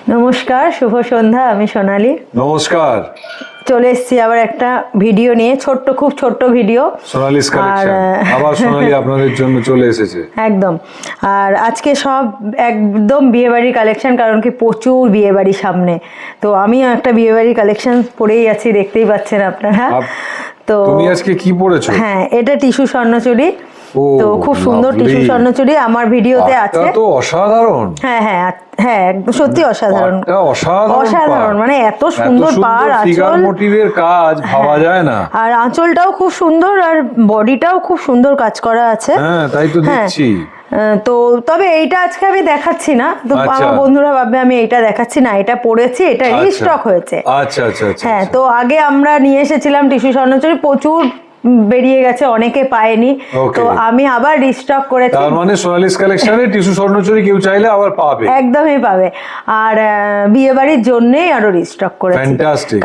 নমস্কার, শুভ সন্ধ্যা। আমি সোনালী। নমস্কার। চলে এসেছি আবার একটা ভিডিও নিয়ে, খুব ছোট্ট ভিডিও। সোনালীস কালেকশন আবার সোনালী আপনাদের জন্য চলে এসেছে। একদম। আর আজকে সব একদম বিয়েবাড়ির কালেকশন, কারণ কি প্রচুর বিয়েবাড়ি সামনে। তো আমিও একটা বিয়েবাড়ির কালেকশন পরেই আছি, দেখতেই পাচ্ছেন আপনারা। তো তুমি আজকে কি পরেছো? হ্যাঁ, এটা টিস্যু স্বর্ণচুড়ি। তো খুব সুন্দর টিস্যু স্বর্ণচুড়ি আমার ভিডিওতে আছে। তো অসাধারণ। হ্যাঁ হ্যাঁ হ্যাঁ, একদম সত্যি অসাধারণ। অসাধারণ মানে এত সুন্দর পাড়, ফিগার মোটিভের কাজ ভাবা যায় না। আর আঁচলটাও খুব সুন্দর, আর বডিটাও খুব সুন্দর কাজ করা আছে। হ্যাঁ, তাই তো দেখছি। তো তবে এইটা আজকে আমি দেখাচ্ছি না, তো আমার বন্ধুরা ভাববে আমি এইটা দেখাচ্ছি না। এটা পরেছি, এটা রিস্টক হয়েছে। আচ্ছা আচ্ছা আচ্ছা। হ্যাঁ, তো আগে আমরা নিয়ে এসেছিলাম টিস্যু স্বর্ণচুড়ি, প্রচুর বেরিয়ে গেছে, অনেকে পায়নি। তো আমি আবার রিস্টক করেছি। তার মানে সোনালীস কালেকশনে টিস্যু স্বর্ণচুড়ি কেউ চাইলে আবার পাবে, একদমই পাবে। আর বিয়ে বাড়ির জন্যই আরো রিস্টক করেছি,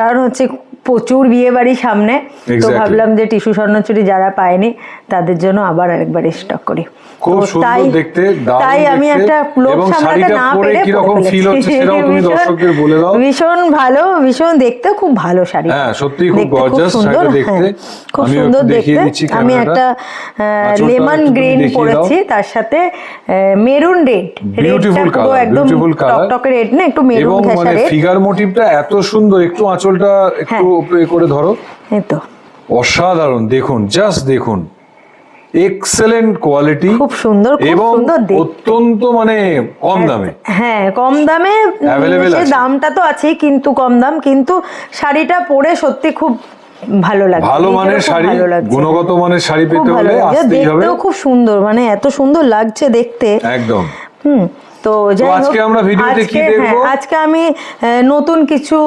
কারণ হচ্ছে প্রচুর বিয়ে বাড়ি সামনে। তো ভাবলাম যে টিস্যু স্বর্ণচুড়ি যারা পায়নি তাদের জন্য আবার আরেকবার রিস্টক করি। খুব সুন্দর দেখতে, তাই আমি একটা লোক সামলাতে না পেরে কি রকম ফিল হচ্ছে সেটাও তুমি দর্শকদের বলে দাও। ভীষণ ভালো, ভীষণ দেখতে খুব ভালো শাড়ি। হ্যাঁ, সত্যি খুব গর্জাস শাড়িটা দেখতে। খুব সুন্দর দেখতে। আমি একটা লেমন গ্রিন পরেছি, তার সাথে মেরুন রেড। বিউটিফুল কালার, একদম টকটকে রেড না, একটু মেরুন ঘেঁষা রেড। ফিগার মোটিভটা এত সুন্দর। একটু আঁচলটা একটু করে ধরো। এই তো অসাধারণ, দেখুন, জাস্ট দেখুন, এক্সেলেন্ট কোয়ালিটি, খুব সুন্দর, খুব সুন্দর দেখতে, অত্যন্ত মানে কম দামে। হ্যাঁ, কম দামে, দামটা তো আছেই কিন্তু কম দাম। কিন্তু শাড়িটা পরে সত্যি খুব ভালো লাগে। ভালো মানের শাড়ি, গুণগত মানের শাড়ি পেতে হলে আসতেই হবে। দেখতেও খুব সুন্দর, মানে এত সুন্দর লাগছে দেখতে একদম। তো আজকে আমরা ভিডিওতে কি দেখব? আজকে আমি নতুন কিছু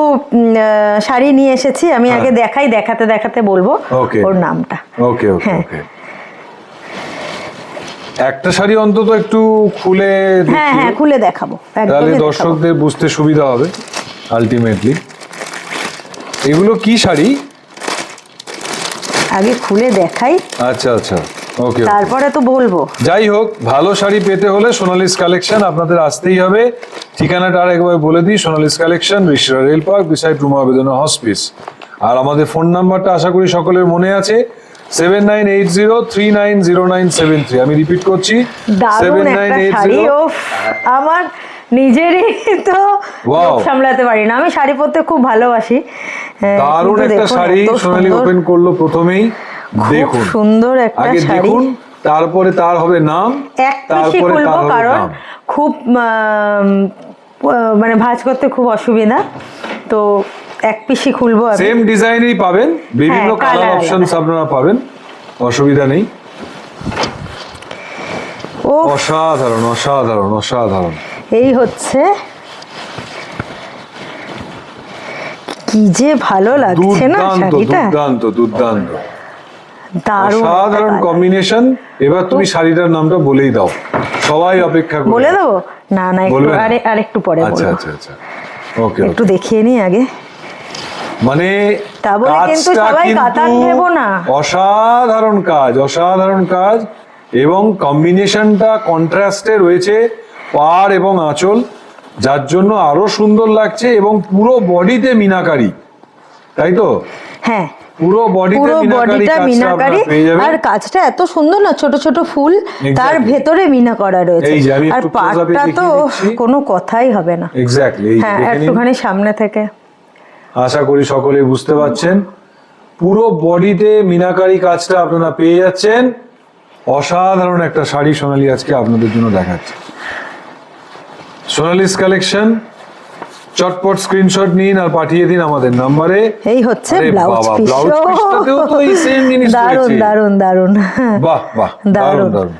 শাড়ি নিয়ে এসেছি। আমি আগে দেখাতে দেখাতে বলবো ওর নামটা। ওকে ওকে ওকে। একটা শাড়ি অন্তত একটু খুলে, হ্যাঁ হ্যাঁ, খুলে দেখাবো, তাহলে দর্শকদের বুঝতে সুবিধা হবে। আলটিমেটলি এগুলো কি শাড়ি আগে খুলে দেখাই। আচ্ছা আচ্ছা, ওকে, তারপরে তো বলবো। যাই হোক, ভালো শাড়ি পেতে হলে সোনালীস কালেকশন আপনাদের আসতেই হবে। ঠিকানাটা আরেকবার বলে দিই, সোনালীস কালেকশন, ঋষিরা রেল পার্ক, বিসাইড রুমা বেদনা হসপিস। আর আমাদের ফোন নাম্বারটা আশা করি সকলের মনে আছে, 7980390973। আমি রিপিট করছি, 7980। আমার নিজেরই তো সামলাতে পারি না, আমি শাড়ি পরতে খুব ভালোবাসি। দারুণ একটা শাড়ি সোনালী ওপেন করলো প্রথমেই। দেখুন, সুন্দর একটা শাড়ি, তারপরে তার হবে নাম, তারপরে তার হবে কারণ খুব মানে ভাঁজ করতে খুব অসুবিধা, তো এক পিসি খুলবো। সেম ডিজাইনই পাবেন, বিভিন্ন কালার অপশনস আপনারা পাবেন, অসুবিধা নেই। অসাধারণ অসাধারণ অসাধারণ। এই হচ্ছে, কি যে ভালো লাগছে না শাড়িটা, দুর্দান্ত দুর্দান্ত, অসাধারণ কম্বিনেশন। এবার তুমি শাড়িটার নামটা বলেই দাও, সবাই অপেক্ষা করে। বলে দেবো? না না, আরেকটু পরে বলবো। আচ্ছা আচ্ছা আচ্ছা, ওকে, একটু দেখিয়ে নি আগে। মানে কিন্তু সবাই কাতান নেব না, অসাধারণ কাজ, অসাধারণ কাজ। এবং কম্বিনেশনটা কন্ট্রাস্টে রয়েছে পাড় এবং আঁচল, যার জন্য আরো সুন্দর লাগছে। এবং পুরো বডিতে মিনাকারি, তাই তো? হ্যাঁ, পুরো বডিটা মিনাকারি, আর কাজটা এত সুন্দর না, ছোট ছোট ফুল, তার ভেতরে মিনা করা রয়েছে। আর পাড়টা তো কোনো কথাই হবে না। এক্স্যাক্টলি, হ্যাঁ, একটুখানি সামনে থেকে, আশা করি সকলেই বুঝতে পারছেন। পুরো বডিতে মিনাকারি কাজটা আপনারা পেয়ে যাচ্ছেন। অসাধারণ একটা শাড়ি সোনালী আজকে আপনাদের জন্য দেখাচ্ছে। সোনালীস কালেকশন, চটপট স্ক্রিনশট নিন আর পাঠিয়ে দিন আমাদের নাম্বারে। এই হচ্ছে ব্লাউজ পিস, পিসটাতেও তো এই সেম জিনিস রয়েছে। দারুন দারুন, বাহ বাহ, দারুন দারুন,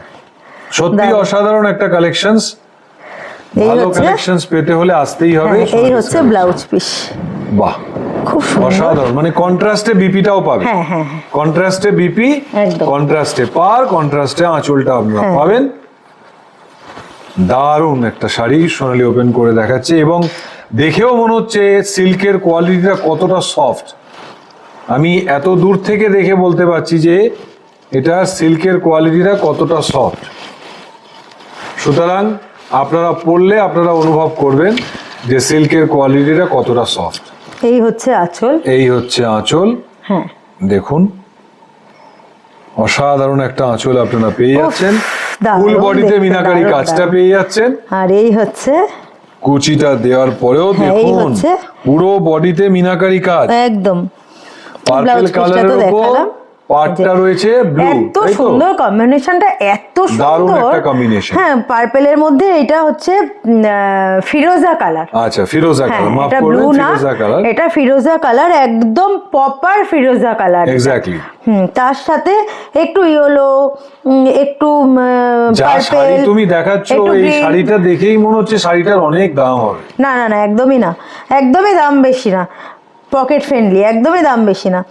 সত্যি অসাধারণ একটা কালেকশনস। ভালো কালেকশনস পেতে হলে আসতেই হবে। এই হচ্ছে ব্লাউজ পিস, বাহ, খুব অসাধারণ। মানে কন্ট্রাস্টে বিপিটাও পাবেন। হ্যাঁ হ্যাঁ, কন্ট্রাস্টে বিপি, কন্ট্রাস্টে পার, কন্ট্রাস্টে আঁচলটা আপনারা পাবেন। দারুণ একটা শাড়ি সোনালী ওপেন করে দেখাচ্ছে, এবং দেখেও মনে হচ্ছে সিল্কের কোয়ালিটিটা কতটা সফট। আমি এত দূর থেকে দেখে বলতে পারছি যে এটা সিল্কের কোয়ালিটিটা কতটা সফট। সুতরাং আপনারা পরলে আপনারা অনুভব করবেন যে সিল্কের কোয়ালিটিটা কতটা সফট। এই হচ্ছে আঁচল, এই হচ্ছে আঁচল। হ্যাঁ দেখুন অসাধারণ একটা আঁচল আপনারা পেয়ে যাচ্ছেন, দারুণ ফুল বডিতে দেখতে, মিনাকারি দারুণ, কাজটা দারুণ। পেয়ে যাচ্ছেন। আর এই হচ্ছে কুচিটা দেওয়ার পরেও হ্যাঁ, এই দেখুন হচ্ছে পুরো বডিতে মিনাকারি কাজ, একদম পার্পল ব্লাউজ পিসটা কালারের তো উপর দেখালাম, পাটটা রয়েছে ব্লু, এত সুন্দর কম্বিনেশনটা, এত দারুণ সুন্দর একটা combination। হ্যাঁ, পার্পেলের মধ্যে এটা হচ্ছে ফিরোজা কালার। আচ্ছা ফিরোজা হ্যাঁ, কালার, মাফ এটা ব্লু করবেন, না, ফিরোজা কালার, এটা ফিরোজা কালার, একদম প্রপার ফিরোজা কালার। এক্স্যাক্টলি। তার সাথে একটু ইয়েলো, একটু যা শাড়ি পার্পেল, তুমি দেখাচ্ছ একটু এই green। শাড়িটা দেখেই মনে হচ্ছে শাড়িটার অনেক দাম হবে। না না না, একদমই না, একদমই দাম বেশি না, পকেট ফ্রেন্ডলি, একদমই দাম বেশি না।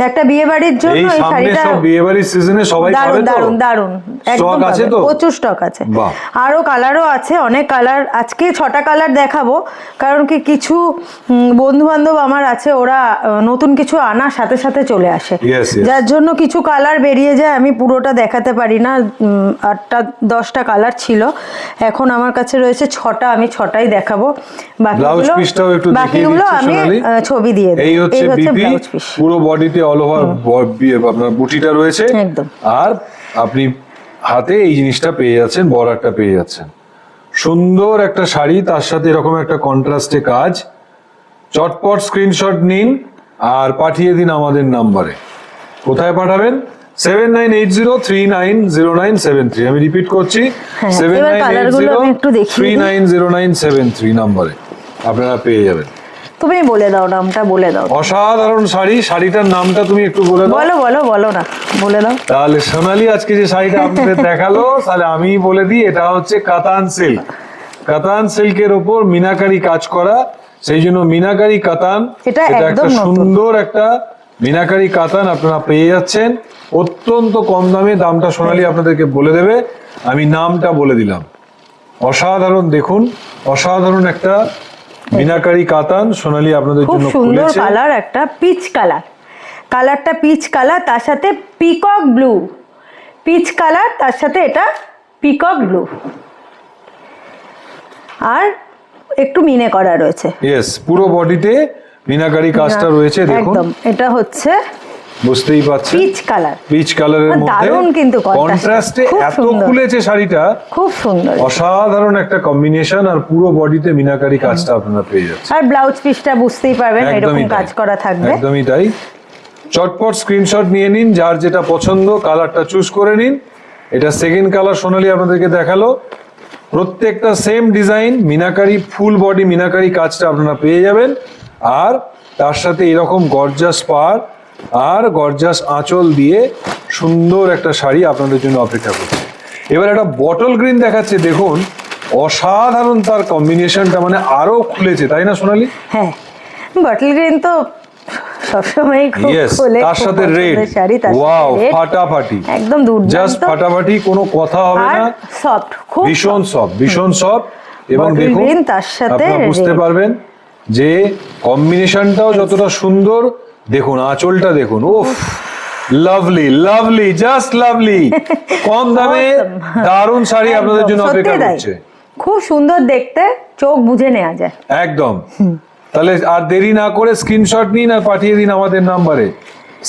একটা বিয়ে বাড়ির জন্য এই এই সামনে শাড়িটা সব বিয়ে বাড়ির সিজনে সবাই পাবে দারুন তো? দারুন দারুন, একদম স্টক আছে পাবে, তো? প্রচুর স্টক আছে। বাহ। আরো কালারও আছে, অনেক কালার। আজকে 6টা কালার দেখাবো, কারণ কি কিছু বন্ধু বান্ধব আমার আছে, ওরা নতুন কিছু আনার সাথে সাথে চলে আসে, Yes, yes. যার জন্য কিছু কালার বেরিয়ে যায়, আমি পুরোটা দেখাতে পারি না। 8টা 10টা কালার ছিল, এখন আমার কাছে রয়েছে 6টা, আমি 6টাই দেখাবো। ব্লাউজ পিসটাও একটু দেখিয়ে বাকিগুলো দিচ্ছি আমি সোনালি। ছবি দিয়ে দেব। এই হচ্ছে বিপি, ব্লাউজ পিস। পুরো বডিতে অল ওভার আপনার বুটিটা রয়েছে, একদম। আর আপনি হাতে এই জিনিসটা পেয়ে যাচ্ছেন, বর্ডারটা পেয়ে যাচ্ছেন। সুন্দর একটা শাড়ি, তার সাথে এরকম একটা কন্ট্রাস্টে কাজ। চটপট স্ক্রিনশট নিন আর পাঠিয়ে দিন আমাদের নাম্বারে। কোথায় পাঠাবেন? 7980390973। আমি রিপিট করছি, হ্যাঁ, এবার কালারগুলো আমি একটু দেখিয়ে দিই। 7980390973 নাম্বারে আপনারা পেয়ে যাবেন। তুমি বলে দাও, নামটা বলে দাও। অসাধারণ শাড়ি, শাড়িটার নামটা তুমি একটু বলে দাও। বলো বলো বলো না, বলে দাও। তাহলে সোনালি আজকে যে শাড়িটা আপনাদের দেখালো, তাহলে আমি বলে দিই, এটা হচ্ছে কাতান সিল্ক। কাতান সিল্কের উপর মিনাকারি কাজ করা, সেই জন্য মিনাকারি কাতান। এটা একটা একদম নতুন। সুন্দর একটা মিনাকারি কাতান আপনারা পেয়ে যাচ্ছেন অত্যন্ত কম দামে। দামটা সোনালি আপনাদেরকে বলে দেবে, আমি নামটা বলে দিলাম। অসাধারণ, দেখুন অসাধারণ একটা মিনাকারি কাতান সোনালি আপনাদের খুব জন্য সুন্দর খুলেছে। কালার, একটা পিচ কালার, কালারটা পিচ কালার, তার সাথে পিকক ব্লু, পিচ কালার, তার সাথে এটা পিকক ব্লু, আর একটু মিনে করা রয়েছে। ইয়েস, পুরো বডিতে মিনাকারি কাজটা রয়েছে, দেখুন একদম। এটা হচ্ছে বুঝতেই পাচ্ছেন পিচ কালার, পিচ কালারের দারুণ কিন্তু মধ্যে কন্ট্রাস্টে খুব এত সুন্দর। খুলেছে শাড়িটা, খুব সুন্দর। অসাধারণ একটা কম্বিনেশন, আর পুরো বডিতে মিনাকারি কাজটা আপনারা পেয়ে যাচ্ছেন। আর ব্লাউজ পিসটা বুঝতেই পারবেন এরকম একদমই তাই, কাজ করা থাকবে। একদমই তাই। চটপট স্ক্রিনশট নিয়ে নিন, যার যেটা পছন্দ কালারটা চুজ করে নিন। এটা সেকেন্ড কালার সোনালি আপনাদেরকে দেখালো, প্রত্যেকটা same design, meenakari full body meenakari কাজটা আপনারা পেয়ে যাবেন, আর তার সাথে এরকম গর্জাস পার আর গর্জাস আঁচল দিয়ে সুন্দর একটা শাড়ি আপনাদের জন্য অপেক্ষা করছে। এবার একটা বটল গ্রিন দেখাচ্ছে, দেখুন অসাধারণ তার কম্বিনেশনটা, মানে আরো খুলেছে, তাই না সোনালি? হ্যাঁ, বটল গ্রিন তো সবসময় খুব ইয়েস, খুলে, তার খুব সাথে রেড, পছন্দের শাড়ি, তার সাথে ওয়াও red, ফাটাফাটি, একদম জাস্ট দুর্দান্ত, ফাটাফাটি, কোনো কথা হবে আর না। সফট, খুব ভীষণ সফট, ভীষণ সফট। এবং Bottle দেখুন green তার সাথে আপনারা বুঝতে red। পারবেন যে কম্বিনেশনটাও যতটা সুন্দর। দেখুন আঁচলটা দেখুন, উফ লাভলি লাভলি, জাস্ট লাভলি। কম দামে Awesome। দারুণ শাড়ি আপনাদের জন্য একদম, অপেক্ষা সত্যি তাই। করছে। খুব সুন্দর দেখতে, চোখ বুঝে নেওয়া যায়। একদম। তাহলে আর দেরি না করে স্ক্রিনশট নিন আর পাঠিয়ে দিন আমাদের নাম্বারে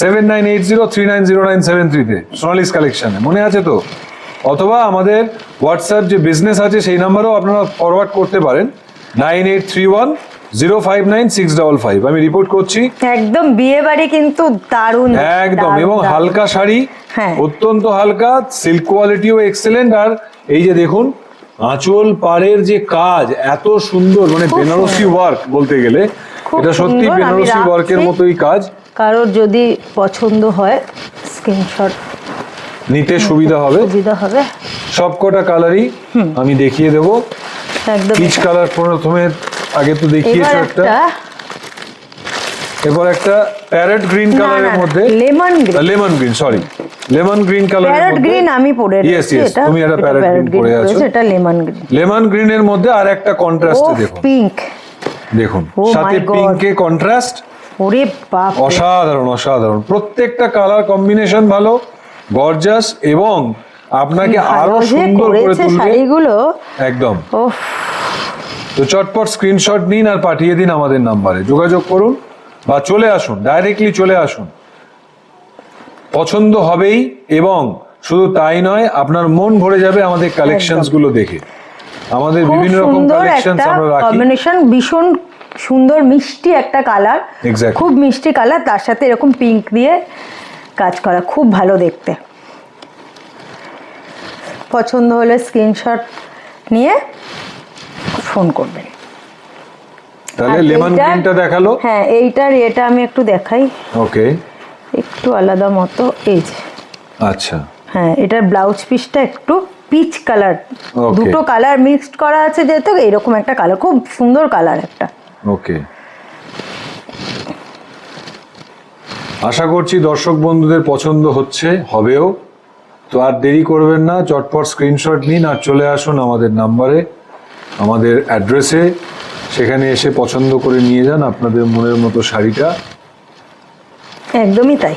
7980390973 তে, সোনালিস কালেকশনে, মনে আছে তো? অথবা আমাদের হোয়াটসঅ্যাপ যে বিজনেস আছে সেই নাম্বারেও আপনারা ফরওয়ার্ড করতে পারেন 9831059655। আমি রিপোর্ট করছি। একদম বিয়ে বাড়ি কিন্তু দারুণ, একদম, দারুণ, এবং দারুণ। হালকা শাড়ি, হ্যাঁ। অত্যন্ত হালকা, সিল্ক কোয়ালিটিও এক্সেলেন্ট। আর এই যে দেখুন আঁচল পাড়ের যে কাজ এত সুন্দর, মানে খুব বেনারসি সুন্দর। ওয়ার্ক বলতে গেলে, খুব এটা সত্যি সুন্দর, আমি বেনারসি রাখছি। ওয়ার্কের মতোই কাজ। কারোর যদি পছন্দ হয় স্ক্রিনশট নিতে সুবিধা হবে। সুবিধা হবে। সবকটা কালারই আমি দেখিয়ে দেবো। একদম। পিচ কালার প্রথমে আগে তো দেখিয়েছো এবার একটা, একটা এবার একটা প্যারেট গ্রিন কালারের মধ্যে, lemon green, lemon green, sorry lemon green কালারের প্যারট মধ্যে। গ্রিন আমি পরে Yes, রেখেছি, yes, এটা তুমি একটা প্যারট গ্রিন পরে আছো। এটা লেমন গ্রিন। লেমন গ্রিনের মধ্যে আর একটা কন্ট্রাস্টে ও দেখুন, পিঙ্ক, দেখুন Oh my সাথে God। পিঙ্কে কন্ট্রাস্ট, ওরে বাপ রে। অসাধারণ অসাধারণ। প্রত্যেকটা কালার কম্বিনেশন ভালো, গর্জাস, এবং আপনাকে আরো ভালো যে সুন্দর করে করেছে তুলবে। শাড়িগুলো, একদম। ওফ, তো চটপট স্ক্রিনশট নিন আর পাঠিয়ে দিন আমাদের নাম্বারে, যোগাযোগ করুন বা চলে আসুন, ডাইরেক্টলি চলে আসুন, পছন্দ হবেই। এবং শুধু তাই নয়, আপনার মন ভরে যাবে আমাদের কালেকশনস গুলো দেখে। আমাদের বিভিন্ন রকম কালেকশনস আমরা রাখি। কম্বিনেশন ভীষণ সুন্দর, মিষ্টি একটা কালার, খুব মিষ্টি কালার, তার সাথে এরকম পিঙ্ক দিয়ে কাজ করা, খুব ভালো দেখতে। পছন্দ হলে স্ক্রিনশট নিয়ে ফোন করবেন। তাহলে লেমন গ্রিনটা দেখালো, হ্যাঁ এইটার এটা আমি একটু দেখাই। ওকে, একটু আলাদা মতো, এই যে, আচ্ছা, হ্যাঁ এটার ব্লাউজ পিসটা একটু পিচ কালার, দুটো কালার মিক্সড করা আছে যেহেতু, এইরকম একটা কালার, খুব সুন্দর কালার একটা। ওকে, আশা করছি দর্শক বন্ধুদের পছন্দ হচ্ছে, হবেও। তো আর দেরি করবেন না, চটপট স্ক্রিনশট নিন আর চলে আসুন আমাদের নাম্বারে, আমাদের অ্যাড্রেসে, সেখানে এসে পছন্দ করে নিয়ে যান আপনাদের মনের মতো শাড়িটা। একদমই তাই,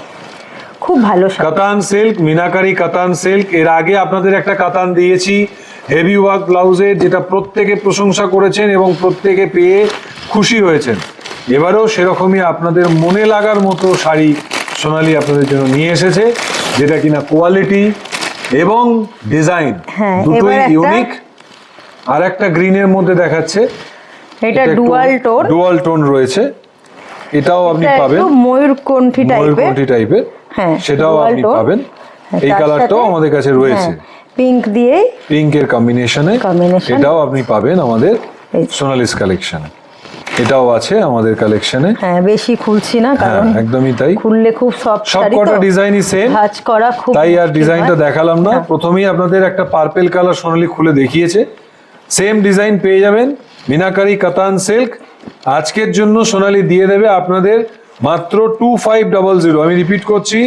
খুব ভালো। কাতান সিল্ক, মিনাকারি কাতান সিল্ক, এর আগে আপনাদের একটা কাতান দিয়েছি হেভি ওয়ার্ক ব্লাউজের, যেটা প্রত্যেকে প্রশংসা করেছেন এবং প্রত্যেকে পেয়ে খুশি হয়েছেন। এবারেও সেরকমই আপনাদের মনে লাগার মতো শাড়ি সোনালী আপনাদের জন্য নিয়ে এসেছে, যেটা কিনা কোয়ালিটি এবং ডিজাইন দুটোই ইউনিক। আর একটা গ্রিনের মধ্যে দেখাচ্ছে, এটা ডুয়াল টোন রয়েছে, এটাও আপনি পাবেন ময়ূরকণ্ঠী টাইপের, হ্যাঁ সেটাও আপনি পাবেন। এই কালারটাও আমাদের কাছে রয়েছে, পিঙ্ক দিয়ে, পিঙ্কের কম্বিনেশনে, এটাও আপনি পাবেন আমাদের সোনালিস কালেকশনে। এটাও আছে আমাদের কালেকশনে। হ্যাঁ বেশি খুলছি না, কারণ একদমই তাই, খুললে খুব সফট, সবকটা ডিজাইনই সেম, ভাঁজ করা খুব, তাই আর ডিজাইনটা দেখালাম না। প্রথমেই আপনাদের একটা পার্পল কালার সোনালী খুলে দেখিয়েছে, সেম ডিজাইন পেয়ে যাবেন মিনাকারি কাতান সিল্ক। আজকের জন্য সোনালী দিয়ে দেবে আপনাদের মাত্র 2500। আমি রিপিট করছি,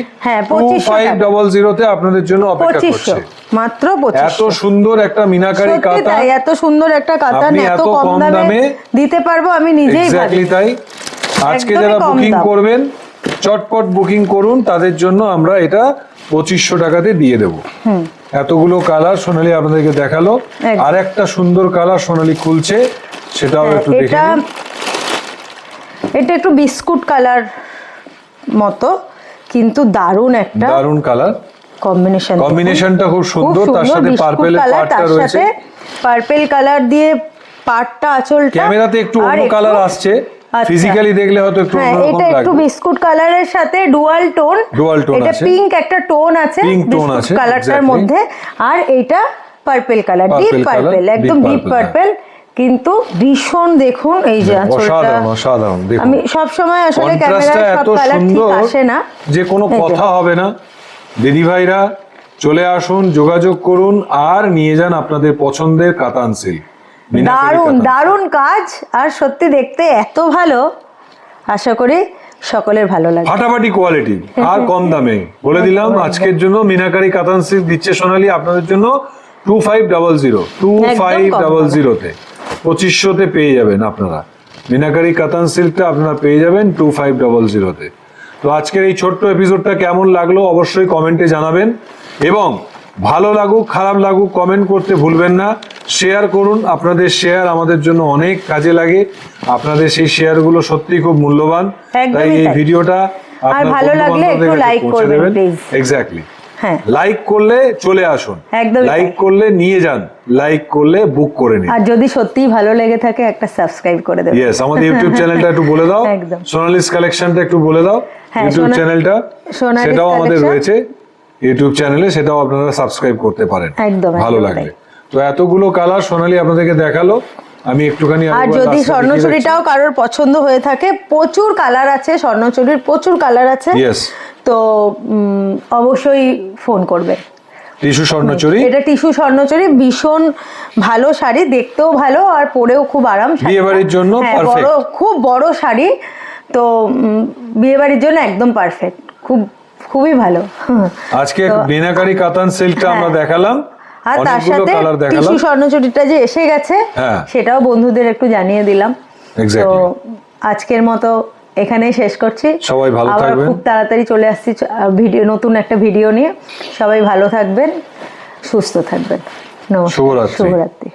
2500 তে আপনাদের জন্য অপেক্ষা করছে, মাত্র 2500। এত সুন্দর একটা মিনাকারি কাতান, এত সুন্দর একটা কাতান এত কম দামে দিতে পারবো আমি নিজেই ভাবি। এক্স্যাক্টলি তাই। আজকে যারা বুকিং করবেন, চটপট বুকিং করুন, তাদের জন্য আমরা এটা 2500 টাকাতে দিয়ে দেবো। এতগুলো কালার সোনালী আপনাদেরকে দেখালো, আর একটা সুন্দর কালার সোনালী খুলছে, সেটাও একটু দেখে নিন। এটা একটু বিস্কুট কালার মতো, কিন্তু দারুণ কালার কম্বিনেশনটা খুব সুন্দর, তার সাথে পার্পেলের পার্টটা রয়েছে, পার্পেল কালার দিয়ে পার্টটা, আঁচলটা ক্যামেরাতে একটু অন্য কালার আসছে, ফিজিক্যালি দেখলে হয়তো একটু অন্যরকম লাগবে। এটা একটু বিস্কুট কালারের সাথে ডুয়াল টোন এটা আছে, পিঙ্ক একটা টোন আছে বিস্কুট কালারটার মধ্যে, আর এটা পার্পল কালার, ডিপ পার্পল, একদম ডিপ পার্পল, কিন্তু ভীষণ দেখুন এই যে আঁচলটা অসাধারণ। আমি সব সময় আসলে ক্যামেরায় সব কালার ঠিক আসে না, যে কোনো কথা হবে না। দিদি ভাইরা চলে আসুন, যোগাযোগ করুন আর নিয়ে যান আপনাদের পছন্দের কাতান সিল্ক। দারুণ কাজ, আর সত্যি দেখতে এত ভালো, আশা করি সকলের ভালো লাগবে। ফাটাফাটি কোয়ালিটি আর কম দামে, বলে দিলাম আজকের জন্য মিনাকারি কাতান সিল্ক দিচ্ছে সোনালী আপনাদের জন্য 2500 তে, 2500 তে পেয়ে যাবেন আপনারা মিনাকারি কাতান সিল্কটা, আপনারা পেয়ে যাবেন 2500 তে। তো আজকের এই ছোট্ট এপিসোডটা কেমন লাগলো অবশ্যই কমেন্টে জানাবেন, এবং ভালো লাগুক খারাপ লাগুক কমেন্ট করতে ভুলবেন না। শেয়ার করুন, আপনাদের শেয়ার আমাদের জন্য অনেক কাজে লাগে, আপনাদের সেই শেয়ারগুলো সত্যি খুব মূল্যবান। তাই এই ভিডিওটা আপনার ভালো লাগলে একটু লাইক করবেন প্লিজ। এক্স্যাক্টলি, লাইক করলে চলে আসুন, লাইক করলে নিয়ে যান, লাইক করলে বুক করে নিন, আর যদি সত্যিই ভালো লেগে থাকে একটা সাবস্ক্রাইব করে দেবেন। ইয়েস, আমাদের ইউটিউব চ্যানেলটা একটু বলে দাও, সোনালিস কালেকশনটা একটু বলে দাও, ইউটিউব চ্যানেলটা সেটাও আমাদের রয়েছে ইউটিউব চ্যানেলে, সেটাও আপনারা সাবস্ক্রাইব করতে পারেন ভালো লাগলে। তো এতগুলো কালার সোনালী আপনাদেরকে দেখালো, আমি একটুখানি, আর যদি স্বর্ণচুরিটাও কারোর পছন্দ হয়ে থাকে, প্রচুর কালার আছে স্বর্ণচুরির, প্রচুর কালার আছে, তো অবশ্যই ফোন করবে। টিস্যু স্বর্ণচুরি, এটা টিস্যু স্বর্ণচুরি, ভীষণ ভালো শাড়ি, দেখতেও ভালো আর পরেও খুব আরাম, বিয়ে বাড়ির জন্য পারফেক্ট, খুব বড় শাড়ি, তো বিয়ে বাড়ির জন্য একদম পারফেক্ট, খুবই ভালো। আজকে মিনাকারি কাতান সিল্কটা আমরা দেখালাম, আর তার সাথে টিস্যু স্বর্ণচুরিটা যে এসে গেছে সেটাও বন্ধুদের একটু জানিয়ে দিলাম। তো আজকের মতো এখানেই শেষ করছি, সবাই ভালো থাকবেন, খুব তাড়াতাড়ি চলে আসছি নতুন একটা ভিডিও নিয়ে। সবাই ভালো থাকবেন, সুস্থ থাকবেন, নমস্কার, শুভরাত্রি।